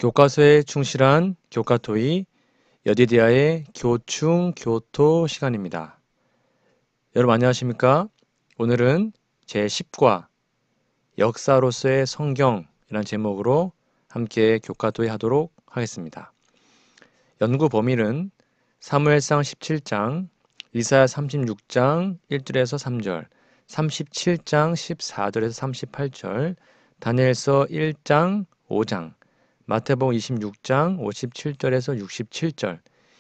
교과서에 충실한 교과토이 여디디아의 교충 교토 시간입니다. 여러분 안녕하십니까? 오늘은 제10과 역사로서의 성경이라는 제목으로 함께 교과토이 하도록 하겠습니다. 연구 범위는 사무엘상 17장, 이사야 36장 1절에서 3절, 37장 14절에서 38절, 다니엘서 1장 5장, 마태복음 26장 57절에서 67절,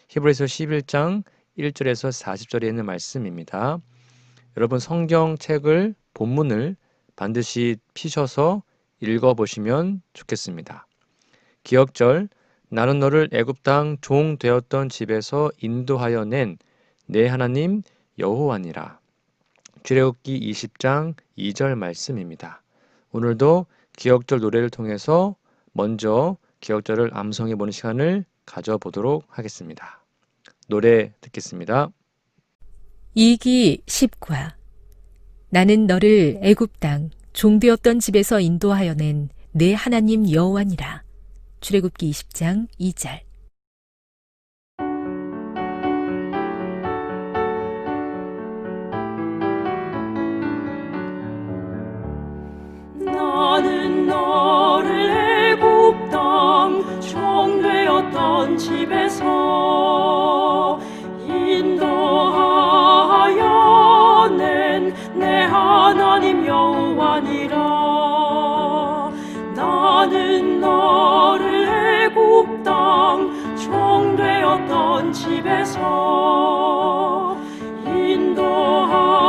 히브리서 11장 1절에서 40절에 있는 말씀입니다. 여러분 성경책을 본문을 반드시 피셔서 읽어보시면 좋겠습니다. 기억절, 나는 너를 애굽 땅 종 되었던 집에서 인도하여 낸 내 하나님 여호와니라. 출애굽기 20장 2절 말씀입니다. 오늘도 기억절 노래를 통해서 먼저 기억절을 암송해 보는 시간을 가져보도록 하겠습니다. 노래 듣겠습니다. 이기 10과 나는 너를 애굽 땅 종되었던 집에서 인도하여 낸 내 하나님 여호와니라. 출애굽기 20장 2절. 나는 너를 애굽 땅 종되었던 집에서 인도하여 낸 내 하나님 여호와니라. 나는 너를 애굽 땅 종되었던 집에서 인도하여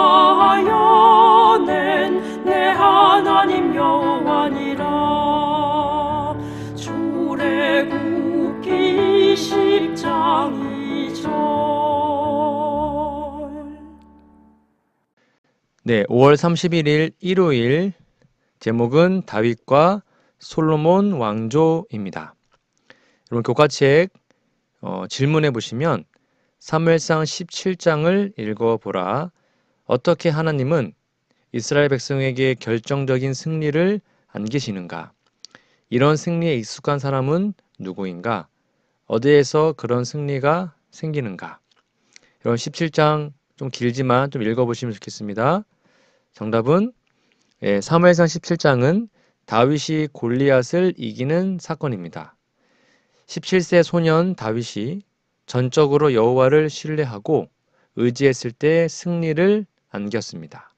낸 내 하나님 여호와니라. 출애굽기 20장 2절. 네, 5월 31일 일요일 제목은 다윗과 솔로몬 왕조입니다. 여러분 교과책 질문해 보시면 사무엘상 17장을 읽어보라. 어떻게 하나님은 이스라엘 백성에게 결정적인 승리를 안기시는가? 이런 승리에 익숙한 사람은 누구인가? 어디에서 그런 승리가 생기는가? 이런 17장 좀 길지만 좀 읽어보시면 좋겠습니다. 정답은 사무엘상 17장은 다윗이 골리앗을 이기는 사건입니다. 17세 소년 다윗이 전적으로 여호와를 신뢰하고 의지했을 때 승리를 안겼습니다.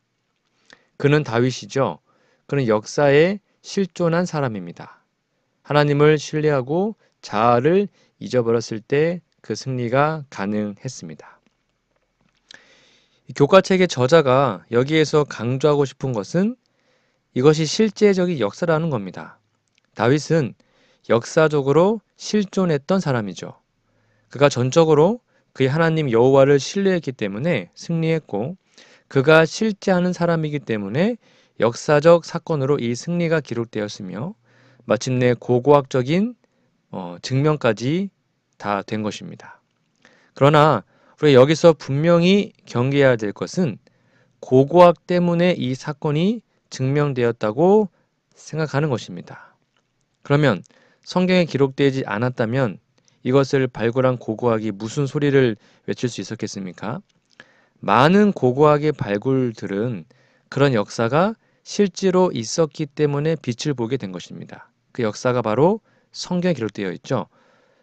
그는 다윗이죠. 그는 역사에 실존한 사람입니다. 하나님을 신뢰하고 자아를 잊어버렸을 때 그 승리가 가능했습니다. 교과책의 저자가 여기에서 강조하고 싶은 것은 이것이 실제적인 역사라는 겁니다. 다윗은 역사적으로 실존했던 사람이죠. 그가 전적으로 그의 하나님 여호와를 신뢰했기 때문에 승리했고 그가 실제하는 사람이기 때문에 역사적 사건으로 이 승리가 기록되었으며 마침내 고고학적인 증명까지 다 된 것입니다. 그러나 우리가 여기서 분명히 경계해야 될 것은 고고학 때문에 이 사건이 증명되었다고 생각하는 것입니다. 그러면 성경에 기록되지 않았다면 이것을 발굴한 고고학이 무슨 소리를 외칠 수 있었겠습니까? 많은 고고학의 발굴들은 그런 역사가 실제로 있었기 때문에 빛을 보게 된 것입니다. 그 역사가 바로 성경에 기록되어 있죠.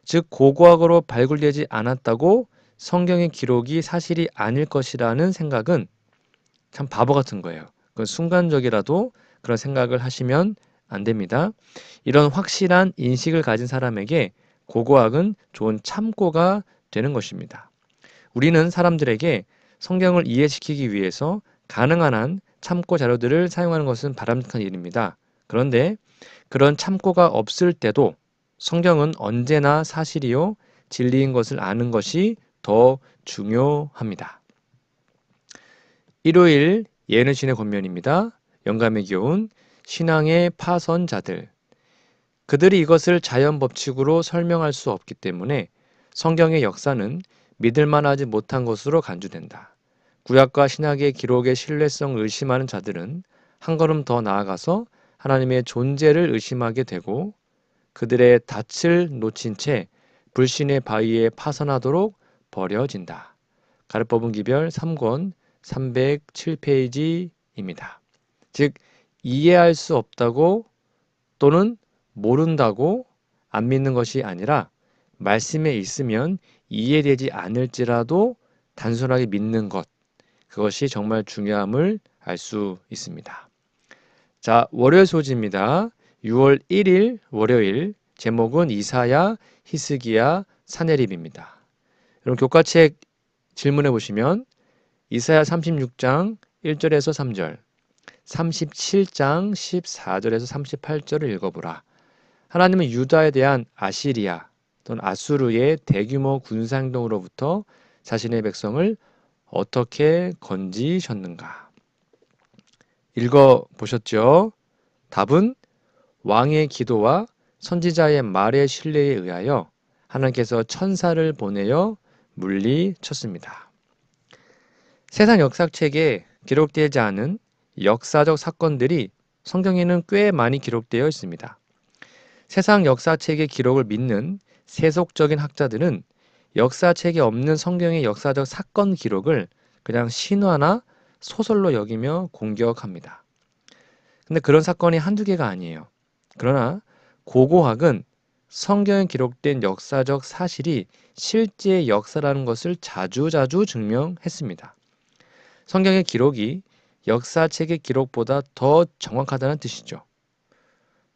즉 고고학으로 발굴되지 않았다고 성경의 기록이 사실이 아닐 것이라는 생각은 참 바보 같은 거예요. 그건 순간적이라도 그런 생각을 하시면 안 됩니다. 이런 확실한 인식을 가진 사람에게 고고학은 좋은 참고가 되는 것입니다. 우리는 사람들에게 성경을 이해시키기 위해서 가능한 한 참고 자료들을 사용하는 것은 바람직한 일입니다. 그런데 그런 참고가 없을 때도 성경은 언제나 사실이요 진리인 것을 아는 것이 더 중요합니다. 일요일 예언의 신의 권면입니다. 영감의 기운, 신앙의 파선자들. 그들이 이것을 자연 법칙으로 설명할 수 없기 때문에 성경의 역사는 믿을만하지 못한 것으로 간주된다. 구약과 신약의 기록의 신뢰성을 의심하는 자들은 한 걸음 더 나아가서 하나님의 존재를 의심하게 되고 그들의 닻을 놓친 채 불신의 바위에 파선하도록 버려진다. 가르법은 기별 3권 307페이지입니다. 즉 이해할 수 없다고 또는 모른다고 안 믿는 것이 아니라 말씀에 있으면 이해되지 않을지라도 단순하게 믿는 것, 그것이 정말 중요함을 알 수 있습니다. 자, 월요일 소지입니다. 6월 1일 월요일, 제목은 이사야, 히스기야, 사네립입니다. 여러분 교과책 질문해 보시면 이사야 36장 1절에서 3절, 37장 14절에서 38절을 읽어보라. 하나님은 유다에 대한 아시리아 또는 아수르의 대규모 군사행동으로부터 자신의 백성을 어떻게 건지셨는가? 읽어보셨죠? 답은 왕의 기도와 선지자의 말의 신뢰에 의하여 하나님께서 천사를 보내어 물리쳤습니다. 세상 역사책에 기록되지 않은 역사적 사건들이 성경에는 꽤 많이 기록되어 있습니다. 세상 역사책의 기록을 믿는 세속적인 학자들은 역사책에 없는 성경의 역사적 사건 기록을 그냥 신화나 소설로 여기며 공격합니다. 근데 그런 사건이 한두 개가 아니에요. 그러나 고고학은 성경에 기록된 역사적 사실이 실제 역사라는 것을 자주자주 증명했습니다. 성경의 기록이 역사책의 기록보다 더 정확하다는 뜻이죠.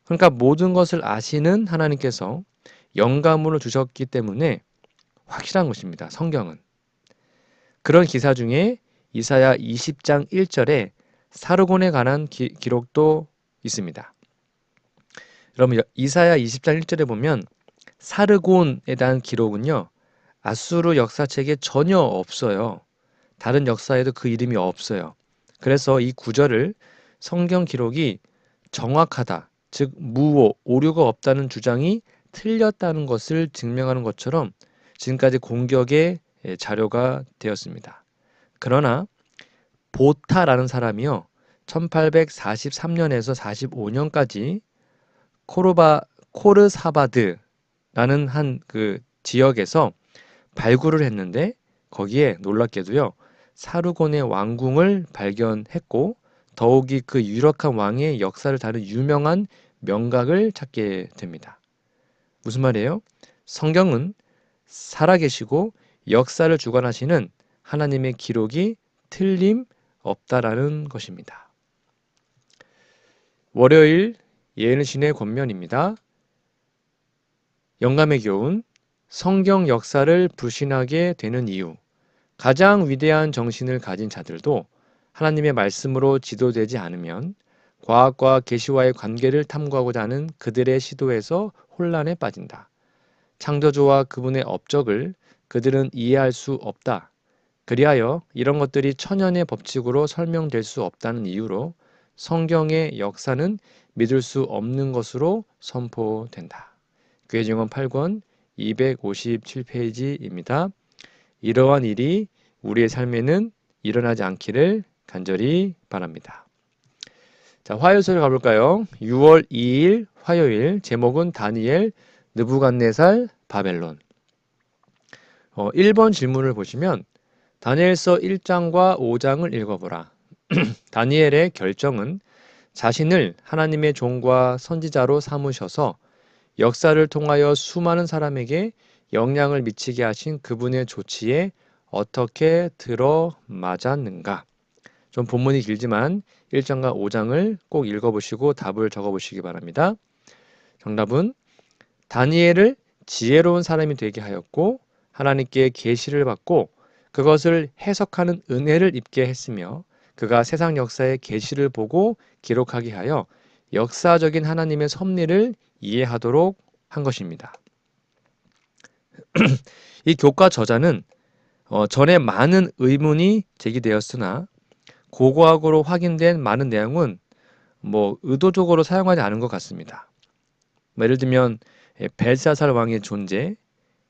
그러니까 모든 것을 아시는 하나님께서 영감으로 주셨기 때문에 확실한 것입니다. 성경은. 그런 기사 중에 이사야 20장 1절에 사르곤에 관한 기록도 있습니다. 여러분 이사야 20장 1절에 보면 사르곤에 대한 기록은요, 아수르 역사책에 전혀 없어요. 다른 역사에도 그 이름이 없어요. 그래서 이 구절을 성경 기록이 정확하다, 즉 무오, 오류가 없다는 주장이 틀렸다는 것을 증명하는 것처럼 지금까지 공격의 자료가 되었습니다. 그러나 보타라는 사람이요, 1843년에서 45년까지 코르사바드라는 한 그 지역에서 발굴을 했는데 거기에 놀랍게도요, 사르곤의 왕궁을 발견했고 더욱이 그 유력한 왕의 역사를 다룬 유명한 명각을 찾게 됩니다. 무슨 말이에요? 성경은 살아계시고 역사를 주관하시는 하나님의 기록이 틀림없다라는 것입니다. 월요일 예은신의 권면입니다. 영감의 교훈, 성경 역사를 불신하게 되는 이유. 가장 위대한 정신을 가진 자들도 하나님의 말씀으로 지도되지 않으면 과학과 계시와의 관계를 탐구하고자 하는 그들의 시도에서 혼란에 빠진다. 창조주와 그분의 업적을 그들은 이해할 수 없다. 그리하여 이런 것들이 천연의 법칙으로 설명될 수 없다는 이유로 성경의 역사는 믿을 수 없는 것으로 선포된다. 교회증언 8권 257페이지입니다. 이러한 일이 우리의 삶에는 일어나지 않기를 간절히 바랍니다. 자, 화요일 소리 가볼까요? 6월 2일 화요일, 제목은 다니엘, 느부갓네살, 바벨론. 1번 질문을 보시면 다니엘서 1장과 5장을 읽어보라. 다니엘의 결정은 자신을 하나님의 종과 선지자로 삼으셔서 역사를 통하여 수많은 사람에게 영향을 미치게 하신 그분의 조치에 어떻게 들어맞았는가. 좀 본문이 길지만 1장과 5장을 꼭 읽어보시고 답을 적어보시기 바랍니다. 정답은 다니엘을 지혜로운 사람이 되게 하였고 하나님께 계시를 받고 그것을 해석하는 은혜를 입게 했으며 그가 세상 역사의 계시를 보고 기록하게 하여 역사적인 하나님의 섭리를 이해하도록 한 것입니다. 이 교과 저자는 전에 많은 의문이 제기되었으나 고고학으로 확인된 많은 내용은 의도적으로 사용하지 않은 것 같습니다. 예를 들면 벨사살 왕의 존재,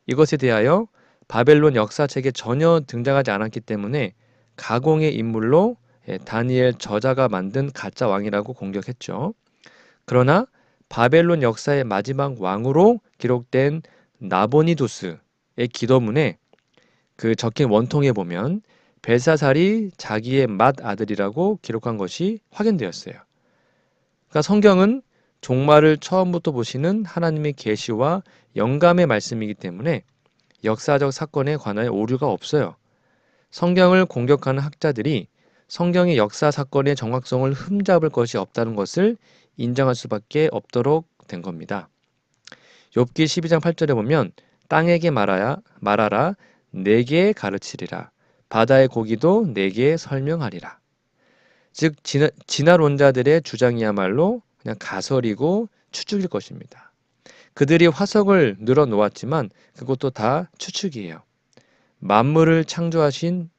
이것에 대하여 바벨론 역사책에 전혀 등장하지 않았기 때문에 가공의 인물로 다니엘 저자가 만든 가짜 왕이라고 공격했죠. 그러나 바벨론 역사의 마지막 왕으로 기록된 나보니두스의 기도문에 그 적힌 원통에 보면 벨사살이 자기의 맏아들이라고 기록한 것이 확인되었어요. 그러니까 성경은 종말을 처음부터 보시는 하나님의 계시와 영감의 말씀이기 때문에 역사적 사건에 관하여 오류가 없어요. 성경을 공격하는 학자들이 성경의 역사 사건의 정확성을 흠잡을 것이 없다는 것을 인정할 수밖에 없도록 된 겁니다. 욥기 12장 8절에 보면 땅에게 말하라 내게 가르치리라 바다의 고기도 내게 설명하리라. 즉 진화론자들의 주장이야말로 그냥 가설이고 추측일 것입니다. 그들이 화석을 늘어 놓았지만 그것도 다 추측이에요. 만물을 창조하신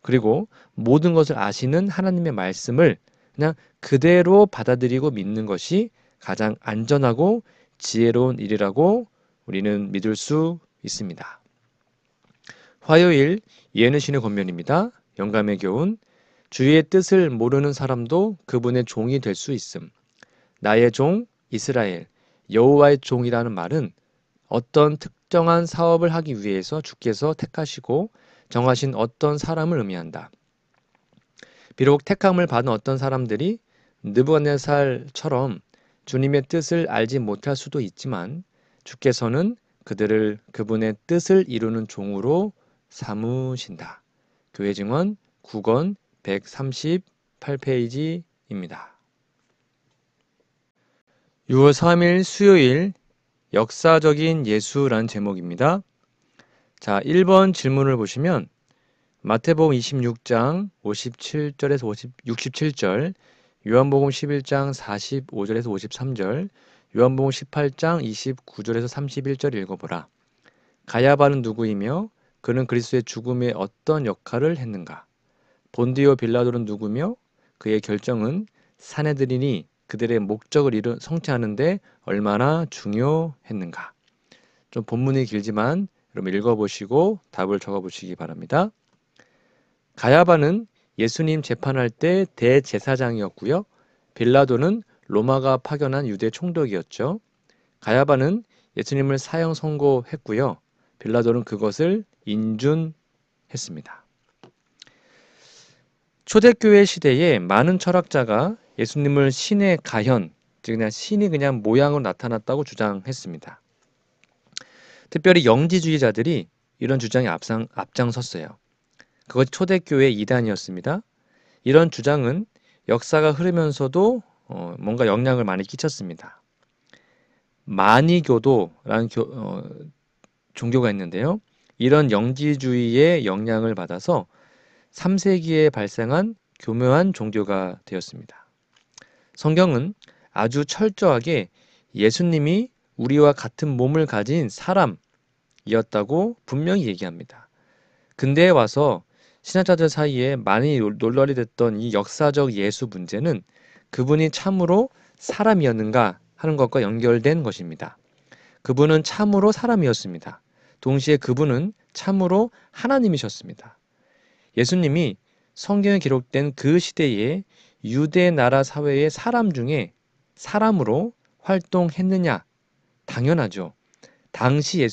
그리고 모든 것을 아시는 하나님의 말씀을 그냥 그대로 받아들이고 믿는 것이 가장 안전하고 지혜로운 일이라고 우리는 믿을 수 있습니다. 화요일 예는 신의 권면입니다. 영감의 교훈. 주의 뜻을 모르는 사람도 그분의 종이 될 수 있음. 나의 종 이스라엘 여호와의 종이라는 말은 어떤 특정한 사업을 하기 위해서 주께서 택하시고 정하신 어떤 사람을 의미한다. 비록 택함을 받은 어떤 사람들이 느부갓네살처럼 주님의 뜻을 알지 못할 수도 있지만 주께서는 그들을 그분의 뜻을 이루는 종으로 삼으신다. 교회 증언 9권 138페이지입니다. 6월 3일 수요일 역사적인 예수라는 제목입니다. 자, 1번 질문을 보시면 마태복음 26장 57절에서 67절, 요한복음 11장 45절에서 53절, 요한복음 18장 29절에서 31절 읽어보라. 가야바는 누구이며 그는 그리스도의 죽음에 어떤 역할을 했는가? 본디오 빌라도는 누구며 그의 결정은 사내들이니 그들의 목적을 성취하는데 얼마나 중요했는가? 좀 본문이 길지만 여러분 읽어보시고 답을 적어보시기 바랍니다. 가야바는 예수님 재판할 때 대제사장이었고요. 빌라도는 로마가 파견한 유대 총독이었죠. 가야바는 예수님을 사형 선고했고요. 빌라도는 그것을 인준했습니다. 초대교회 시대에 많은 철학자가 예수님을 신의 가현, 즉 그냥 신이 그냥 모양으로 나타났다고 주장했습니다. 특별히 영지주의자들이 이런 주장에 앞장섰어요. 그것이 초대교회 이단이었습니다. 이런 주장은 역사가 흐르면서도 뭔가 영향을 많이 끼쳤습니다. 마니교도라는 종교가 있는데요. 이런 영지주의의 영향을 받아서 3세기에 발생한 교묘한 종교가 되었습니다. 성경은 아주 철저하게 예수님이 우리와 같은 몸을 가진 사람이었다고 분명히 얘기합니다. 근대에 와서 신학자들 사이에 많이 논란이 됐던 이 역사적 예수 문제는 그분이 참으로 사람이었는가 하는 것과 연결된 것입니다. 그분은 참으로 사람이었습니다. 동시에 그분은 참으로 하나님이셨습니다. 예수님이 성경에 기록된 그 시대의 유대 나라 사회의 사람 중에 사람으로 활동했느냐? 당연하죠. 당시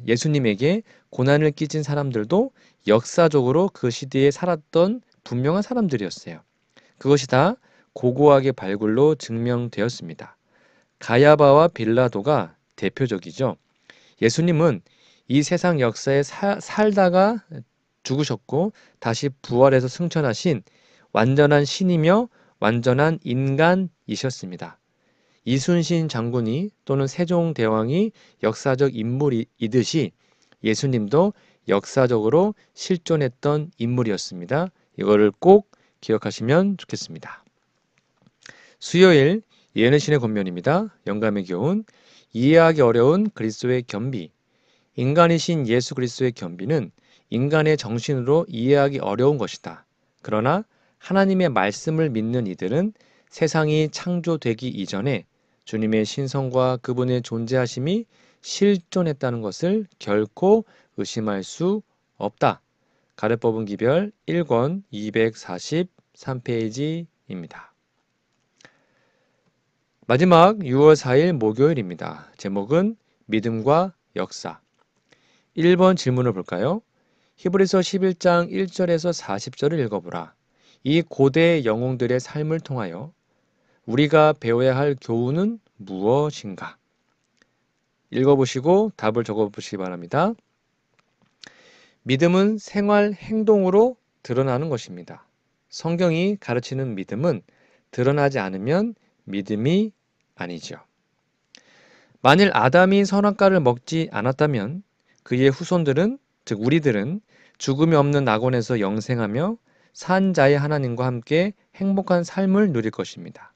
예수님에게 고난을 끼친 사람들도 역사적으로 그 시대에 살았던 분명한 사람들이었어요. 그것이 다 고고하게 발굴로 증명되었습니다. 가야바와 빌라도가 대표적이죠. 예수님은 이 세상 역사에 살다가 죽으셨고 다시 부활해서 승천하신 완전한 신이며 완전한 인간이셨습니다. 이순신 장군이 또는 세종대왕이 역사적 인물이듯이 예수님도 역사적으로 실존했던 인물이었습니다. 이거를 꼭 기억하시면 좋겠습니다. 수요일 예는 신의 권면입니다. 영감의 교훈. 이해하기 어려운 그리스도의 겸비. 인간이신 예수 그리스도의 겸비는 인간의 정신으로 이해하기 어려운 것이다. 그러나 하나님의 말씀을 믿는 이들은 세상이 창조되기 이전에 주님의 신성과 그분의 존재하심이 실존했다는 것을 결코 의심할 수 없다. 가르법은 기별 1권 243페이지입니다. 마지막 6월 4일 목요일입니다. 제목은 믿음과 역사. 1번 질문을 볼까요? 히브리서 11장 1절에서 40절을 읽어보라. 이 고대 영웅들의 삶을 통하여 우리가 배워야 할 교훈은 무엇인가? 읽어보시고 답을 적어보시기 바랍니다. 믿음은 생활 행동으로 드러나는 것입니다. 성경이 가르치는 믿음은 드러나지 않으면 믿음이 아니죠. 만일 아담이 선악과를 먹지 않았다면 그의 후손들은, 즉 우리들은 죽음이 없는 낙원에서 영생하며 산자의 하나님과 함께 행복한 삶을 누릴 것입니다.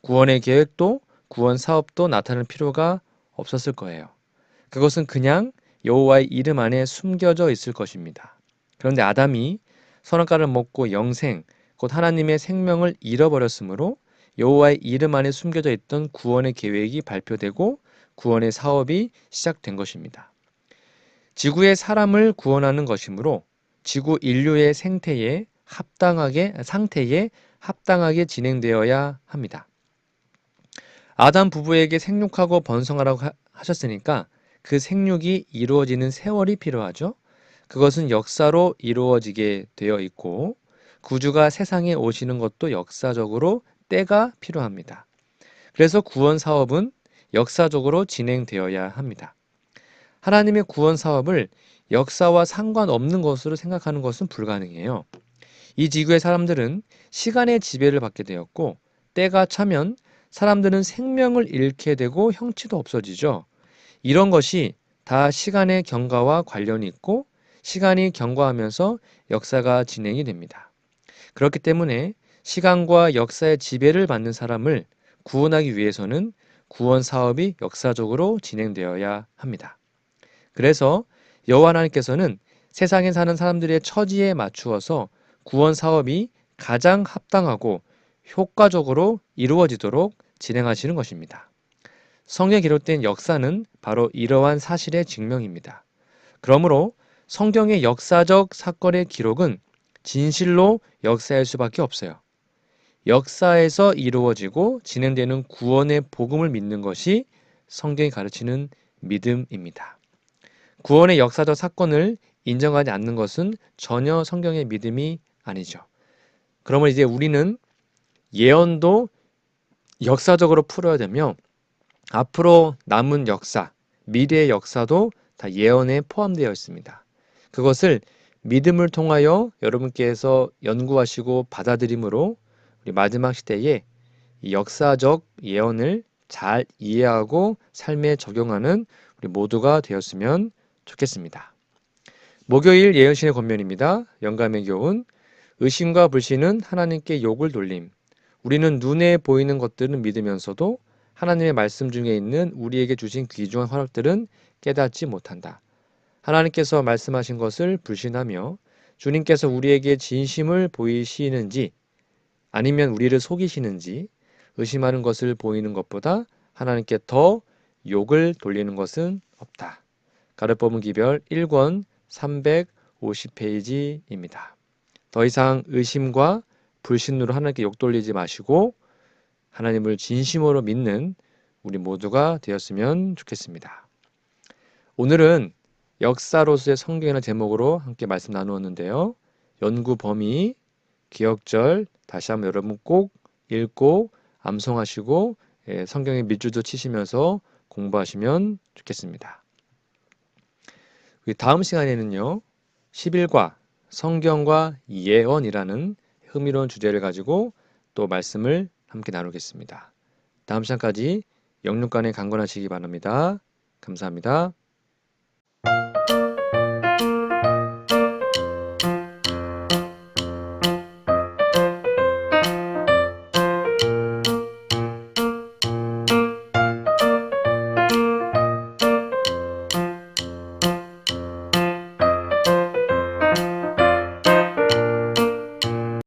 구원의 계획도 구원 사업도 나타낼 필요가 없었을 거예요. 그것은 그냥 여호와의 이름 안에 숨겨져 있을 것입니다. 그런데 아담이 선악과를 먹고 영생, 곧 하나님의 생명을 잃어버렸으므로 여호와의 이름 안에 숨겨져 있던 구원의 계획이 발표되고 구원의 사업이 시작된 것입니다. 지구의 사람을 구원하는 것이므로 지구 인류의 상태에 합당하게 진행되어야 합니다. 아담 부부에게 생육하고 번성하라고 하셨으니까 그 생육이 이루어지는 세월이 필요하죠. 그것은 역사로 이루어지게 되어 있고 구주가 세상에 오시는 것도 역사적으로 때가 필요합니다. 그래서 구원 사업은 역사적으로 진행되어야 합니다. 하나님의 구원 사업을 역사와 상관없는 것으로 생각하는 것은 불가능해요. 이 지구의 사람들은 시간의 지배를 받게 되었고 때가 차면 사람들은 생명을 잃게 되고 형체도 없어지죠. 이런 것이 다 시간의 경과와 관련이 있고 시간이 경과하면서 역사가 진행이 됩니다. 그렇기 때문에 시간과 역사의 지배를 받는 사람을 구원하기 위해서는 구원 사업이 역사적으로 진행되어야 합니다. 그래서 여호와 하나님께서는 세상에 사는 사람들의 처지에 맞추어서 구원 사업이 가장 합당하고 효과적으로 이루어지도록 진행하시는 것입니다. 성경에 기록된 역사는 바로 이러한 사실의 증명입니다. 그러므로 성경의 역사적 사건의 기록은 진실로 역사일 수밖에 없어요. 역사에서 이루어지고 진행되는 구원의 복음을 믿는 것이 성경이 가르치는 믿음입니다. 구원의 역사적 사건을 인정하지 않는 것은 전혀 성경의 믿음이 아니죠. 그러면 이제 우리는 예언도 역사적으로 풀어야 되며 앞으로 남은 역사, 미래의 역사도 다 예언에 포함되어 있습니다. 그것을 믿음을 통하여 여러분께서 연구하시고 받아들임으로 우리 마지막 시대에 이 역사적 예언을 잘 이해하고 삶에 적용하는 우리 모두가 되었으면 좋겠습니다. 목요일 예언신의 권면입니다. 영감의 교훈. 의심과 불신은 하나님께 욕을 돌림. 우리는 눈에 보이는 것들은 믿으면서도 하나님의 말씀 중에 있는 우리에게 주신 귀중한 허락들은 깨닫지 못한다. 하나님께서 말씀하신 것을 불신하며 주님께서 우리에게 진심을 보이시는지 아니면 우리를 속이시는지 의심하는 것을 보이는 것보다 하나님께 더 욕을 돌리는 것은 없다. 가르법문 기별 1권 350페이지입니다. 더 이상 의심과 불신으로 하나님께 욕 돌리지 마시고 하나님을 진심으로 믿는 우리 모두가 되었으면 좋겠습니다. 오늘은 역사로서의 성경이라는 제목으로 함께 말씀 나누었는데요. 연구 범위, 기억절 다시 한번 여러분 꼭 읽고 암송하시고 성경의 밑줄도 치시면서 공부하시면 좋겠습니다. 다음 시간에는요. 11과 성경과 예언이라는 흥미로운 주제를 가지고 또 말씀을 함께 나누겠습니다. 다음 시간까지 영육간에 강건하시기 바랍니다. 감사합니다.